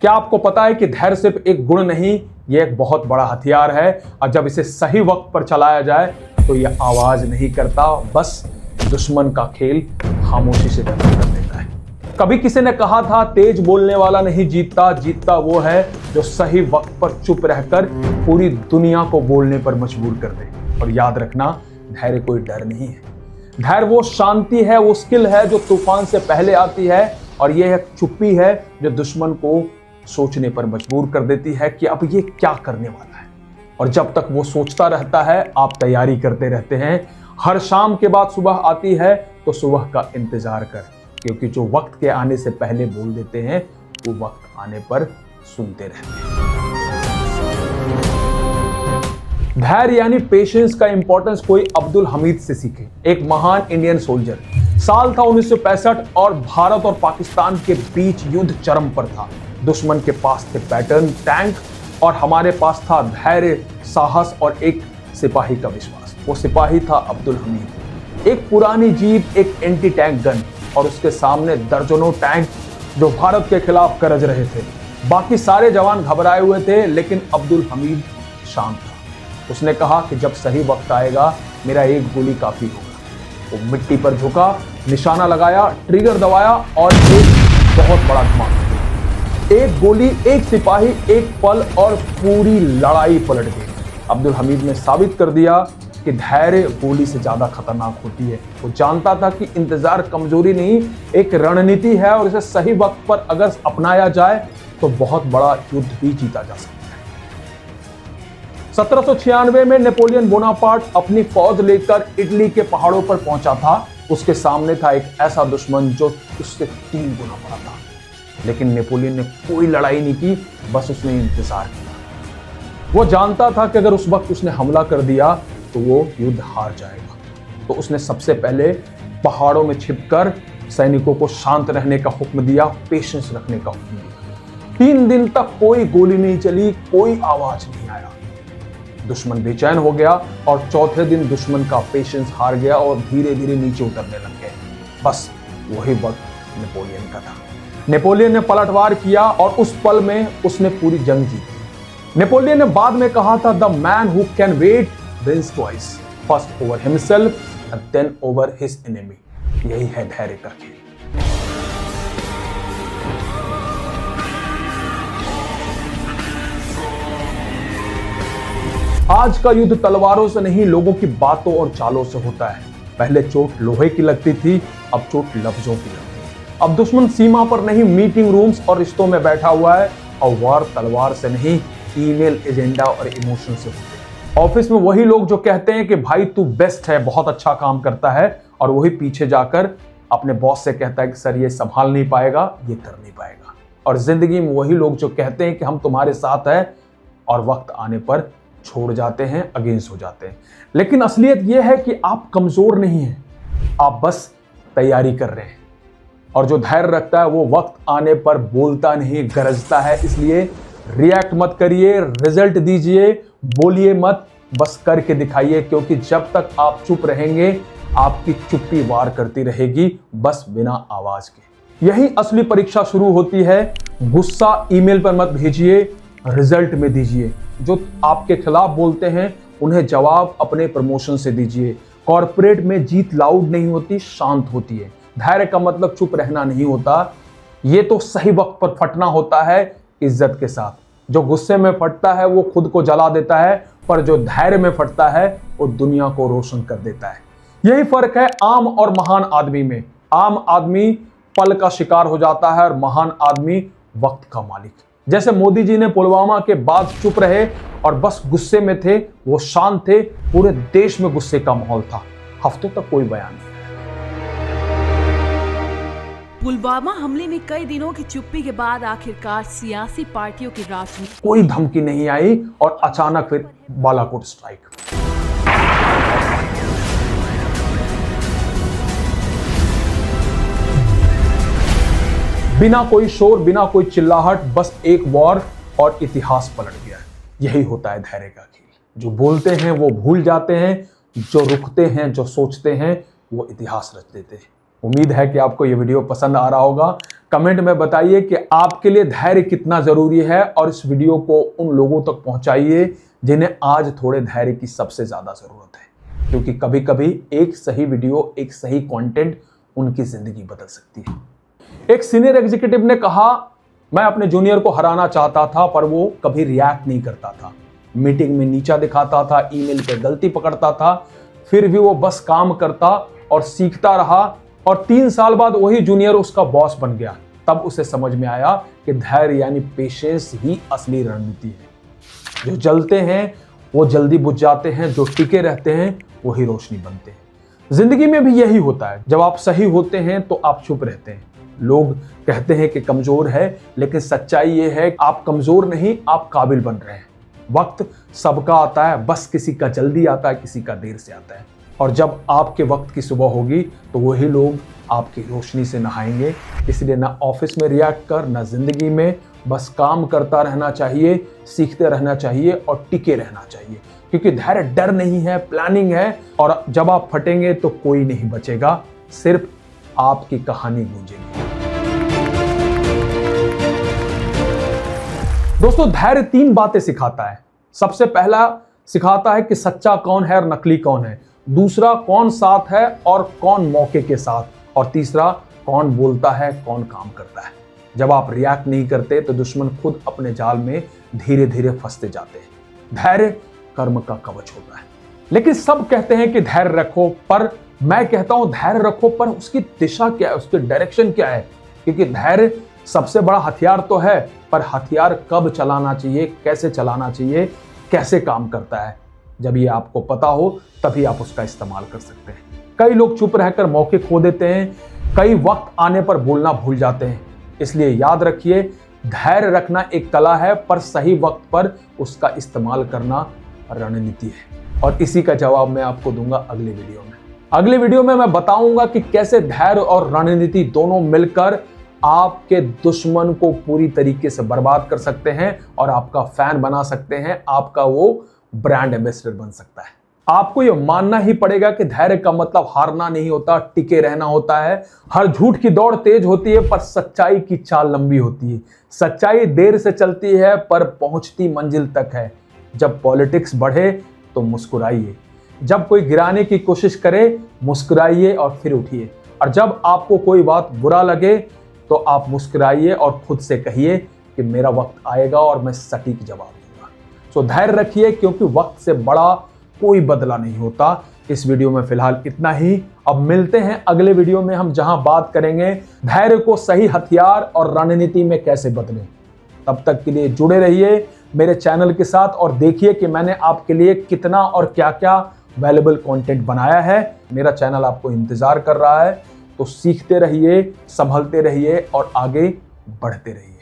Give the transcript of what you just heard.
क्या आपको पता है कि धैर्य सिर्फ एक गुण नहीं, यह एक बहुत बड़ा हथियार है और जब इसे सही वक्त पर चलाया जाए तो यह आवाज नहीं करता, बस दुश्मन का खेल खामोशी से खत्म कर देता है। कभी किसी ने कहा था, तेज बोलने वाला नहीं जीतता, जीतता वो है जो सही वक्त पर चुप रहकर पूरी दुनिया को बोलने पर मजबूर कर दे। और याद रखना, धैर्य कोई डर नहीं है, धैर्य वो शांति है, वो स्किल है जो तूफान से पहले आती है और यह एक चुप्पी है जो दुश्मन को सोचने पर मजबूर कर देती है कि अब ये क्या करने वाला है। और जब तक वो सोचता रहता है, आप तैयारी करते रहते हैं। हर शाम के बाद सुबह आती है तो सुबह का इंतजार कर, क्योंकि जो वक्त के आने से पहले बोल देते हैं वो वक्त आने पर सुनते रहते हैं। धैर्य यानी पेशेंस का इंपॉर्टेंस कोई अब्दुल हमीद से सीखे, एक महान इंडियन सोल्जर। साल था 1965 और भारत और पाकिस्तान के बीच युद्ध चरम पर था। दुश्मन के पास थे पैटर्न, टैंक और हमारे पास था धैर्य, साहस और एक सिपाही का विश्वास। वो सिपाही था अब्दुल हमीद। एक पुरानी जीप, एक एंटी टैंक गन और उसके सामने दर्जनों टैंक जो भारत के खिलाफ गरज रहे थे। बाकी सारे जवान घबराए हुए थे, लेकिन अब्दुल हमीद शांत था। उसने कहा कि जब सही वक्त आएगा मेरा एक गोली काफी होगा। वो मिट्टी पर झुका, निशाना लगाया, ट्रिगर दबाया और एक बहुत बड़ा धमाका। एक गोली, एक सिपाही, एक पल और पूरी लड़ाई पलट गई। अब्दुल हमीद ने साबित कर दिया कि धैर्य गोली से ज्यादा खतरनाक होती है। वो जानता था कि इंतजार कमजोरी नहीं, एक रणनीति है और इसे सही वक्त पर अगर अपनाया जाए तो बहुत बड़ा युद्ध भी जीता जा सकता है। 1796 में नेपोलियन बोनापार्ट अपनी फौज लेकर इटली के पहाड़ों पर पहुंचा था। उसके सामने था एक ऐसा दुश्मन जो उससे 3 गुना बड़ा था, लेकिन नेपोलियन ने कोई लड़ाई नहीं की, बस उसने इंतजार किया। वो जानता था कि अगर उस वक्त उसने हमला कर दिया तो वो युद्ध हार जाएगा। तो उसने सबसे पहले पहाड़ों में छिपकर सैनिकों को शांत रहने का हुक्म दिया, पेशेंस रखने का हुक्म दिया। 3 दिन तक कोई गोली नहीं चली, कोई आवाज नहीं आया। दुश्मन बेचैन हो गया और चौथे दिन दुश्मन का पेशेंस हार गया और धीरे धीरे नीचे उतरने लग गए। बस वही वक्त नेपोलियन का था। नेपोलियन ने पलटवार किया और उस पल में उसने पूरी जंग जीती। नेपोलियन ने बाद में कहा था, the man who can wait wins twice, first over himself and then over his enemy. यही है धैर्य का खेल। आज का युद्ध तलवारों से नहीं, लोगों की बातों और चालों से होता है। पहले चोट लोहे की लगती थी, अब चोट लफ्जों की लगती है। अब दुश्मन सीमा पर नहीं, मीटिंग रूम्स और रिश्तों में बैठा हुआ है। और वार तलवार से नहीं, ईमेल, एजेंडा और इमोशन से होते हैं। ऑफिस में वही लोग जो कहते हैं कि भाई तू बेस्ट है, बहुत अच्छा काम करता है, और वही पीछे जाकर अपने बॉस से कहता है कि सर ये संभाल नहीं पाएगा, ये कर नहीं पाएगा। और जिंदगी में वही लोग जो कहते हैं कि हम तुम्हारे साथ हैं और वक्त आने पर छोड़ जाते हैं, अगेंस्ट हो जाते हैं। लेकिन असलियत यह है कि आप कमजोर नहीं हैं, आप बस तैयारी कर रहे हैं। और जो धैर्य रखता है वो वक्त आने पर बोलता नहीं, गरजता है। इसलिए रिएक्ट मत करिए, रिजल्ट दीजिए, बोलिए मत, बस करके दिखाइए। क्योंकि जब तक आप चुप रहेंगे, आपकी चुप्पी वार करती रहेगी, बस बिना आवाज के। यही असली परीक्षा शुरू होती है। गुस्सा ईमेल पर मत भेजिए, रिजल्ट में दीजिए। जो आपके खिलाफ बोलते हैं उन्हें जवाब अपने प्रमोशन से दीजिए। कॉर्पोरेट में जीत लाउड नहीं होती, शांत होती है। धैर्य का मतलब चुप रहना नहीं होता, ये तो सही वक्त पर फटना होता है, इज्जत के साथ। जो गुस्से में फटता है वो खुद को जला देता है, पर जो धैर्य में फटता है वो दुनिया को रोशन कर देता है। यही फर्क है आम और महान आदमी में। आम आदमी पल का शिकार हो जाता है और महान आदमी वक्त का मालिक। जैसे मोदी जी ने पुलवामा के बाद चुप रहे और बस गुस्से में थे, वो शांत थे, पूरे देश में गुस्से का माहौल था, हफ्तों तक कोई बयान नहीं। पुलवामा हमले में कई दिनों की चुप्पी के बाद आखिरकार सियासी पार्टियों की राजनीति, कोई धमकी नहीं आई और अचानक फिर बालाकोट स्ट्राइक। बिना कोई शोर, बिना कोई चिल्लाहट, बस एक वॉर और इतिहास पलट गया। यही होता है धैर्य का खेल। जो बोलते हैं वो भूल जाते हैं, जो रुकते हैं, जो सोचते हैं, वो इतिहास रच देते हैं। उम्मीद है कि आपको ये वीडियो पसंद आ रहा होगा। कमेंट में बताइए कि आपके लिए धैर्य कितना जरूरी है और इस वीडियो को उन लोगों तक पहुंचाइए जिन्हें आज थोड़े धैर्य की सबसे ज्यादा जरूरत है, क्योंकि कभी कभी एक सही वीडियो, एक सही कंटेंट उनकी जिंदगी बदल सकती है। एक सीनियर एग्जीक्यूटिव ने कहा, मैं अपने जूनियर को हराना चाहता था पर वो कभी रिएक्ट नहीं करता था, मीटिंग में नीचा दिखाता था, ईमेल पे गलती पकड़ता था, फिर भी वो बस काम करता और सीखता रहा और 3 साल बाद वही जूनियर उसका बॉस बन गया। तब उसे समझ में आया कि धैर्य यानी पेशेंस ही असली रणनीति है। जो जलते हैं वो जल्दी बुझ जाते हैं, जो टिके रहते हैं वही रोशनी बनते हैं। जिंदगी में भी यही होता है, जब आप सही होते हैं तो आप चुप रहते हैं। लोग कहते हैं कि कमजोर है, लेकिन सच्चाई ये है आप कमजोर नहीं, आप काबिल बन रहे हैं। वक्त सबका आता है, बस किसी का जल्दी आता है, किसी का देर से आता है। और जब आपके वक्त की सुबह होगी तो वही लोग आपकी रोशनी से नहाएंगे। इसलिए ना ऑफिस में रिएक्ट कर, ना जिंदगी में, बस काम करता रहना चाहिए, सीखते रहना चाहिए और टिके रहना चाहिए, क्योंकि धैर्य डर नहीं है, प्लानिंग है। और जब आप फटेंगे तो कोई नहीं बचेगा, सिर्फ आपकी कहानी गूंजेगी। दोस्तों, धैर्य 3 बातें सिखाता है। सबसे पहला सिखाता है कि सच्चा कौन है और नकली कौन है। दूसरा, कौन साथ है और कौन मौके के साथ। और तीसरा, कौन बोलता है, कौन काम करता है। जब आप रिएक्ट नहीं करते तो दुश्मन खुद अपने जाल में धीरे धीरे फंसते जाते हैं। धैर्य कर्म का कवच होता है। लेकिन सब कहते हैं कि धैर्य रखो, पर मैं कहता हूं धैर्य रखो, पर उसकी दिशा क्या है, उसकी डायरेक्शन क्या है। क्योंकि धैर्य सबसे बड़ा हथियार तो है, पर हथियार कब चलाना चाहिए, कैसे चलाना चाहिए, कैसे काम करता है, जब ये आपको पता हो तभी आप उसका इस्तेमाल कर सकते हैं। कई लोग चुप रहकर मौके खो देते हैं, कई वक्त आने पर बोलना भूल जाते हैं। इसलिए याद रखिए, धैर्य रखना एक कला है, पर सही वक्त पर उसका इस्तेमाल करना रणनीति है। और इसी का जवाब मैं आपको दूंगा अगले वीडियो में। अगले वीडियो में मैं बताऊंगा कि कैसे धैर्य और रणनीति दोनों मिलकर आपके दुश्मन को पूरी तरीके से बर्बाद कर सकते हैं और आपका फैन बना सकते हैं, आपका वो ब्रांड एम्बेसडर बन सकता है। आपको यह मानना ही पड़ेगा कि धैर्य का मतलब हारना नहीं होता, टिके रहना होता है। हर झूठ की दौड़ तेज होती है, पर सच्चाई की चाल लंबी होती है। सच्चाई देर से चलती है, पर पहुंचती मंजिल तक है। जब पॉलिटिक्स बढ़े तो मुस्कुराइए, जब कोई गिराने की कोशिश करे मुस्कुराइए और फिर उठिए। और जब आपको कोई बात बुरा लगे तो आप मुस्कुराइए और खुद से कहिए कि मेरा वक्त आएगा और मैं सटीक जवाब दूंगा। सो धैर्य रखिए, क्योंकि वक्त से बड़ा कोई बदला नहीं होता। इस वीडियो में फिलहाल इतना ही। अब मिलते हैं अगले वीडियो में, हम जहां बात करेंगे धैर्य को सही हथियार और रणनीति में कैसे बदलें। तब तक के लिए जुड़े रहिए मेरे चैनल के साथ और देखिए कि मैंने आपके लिए कितना और क्या क्या वैल्यूएबल कंटेंट बनाया है। मेरा चैनल आपको इंतजार कर रहा है, तो सीखते रहिए, संभलते रहिए और आगे बढ़ते रहिए।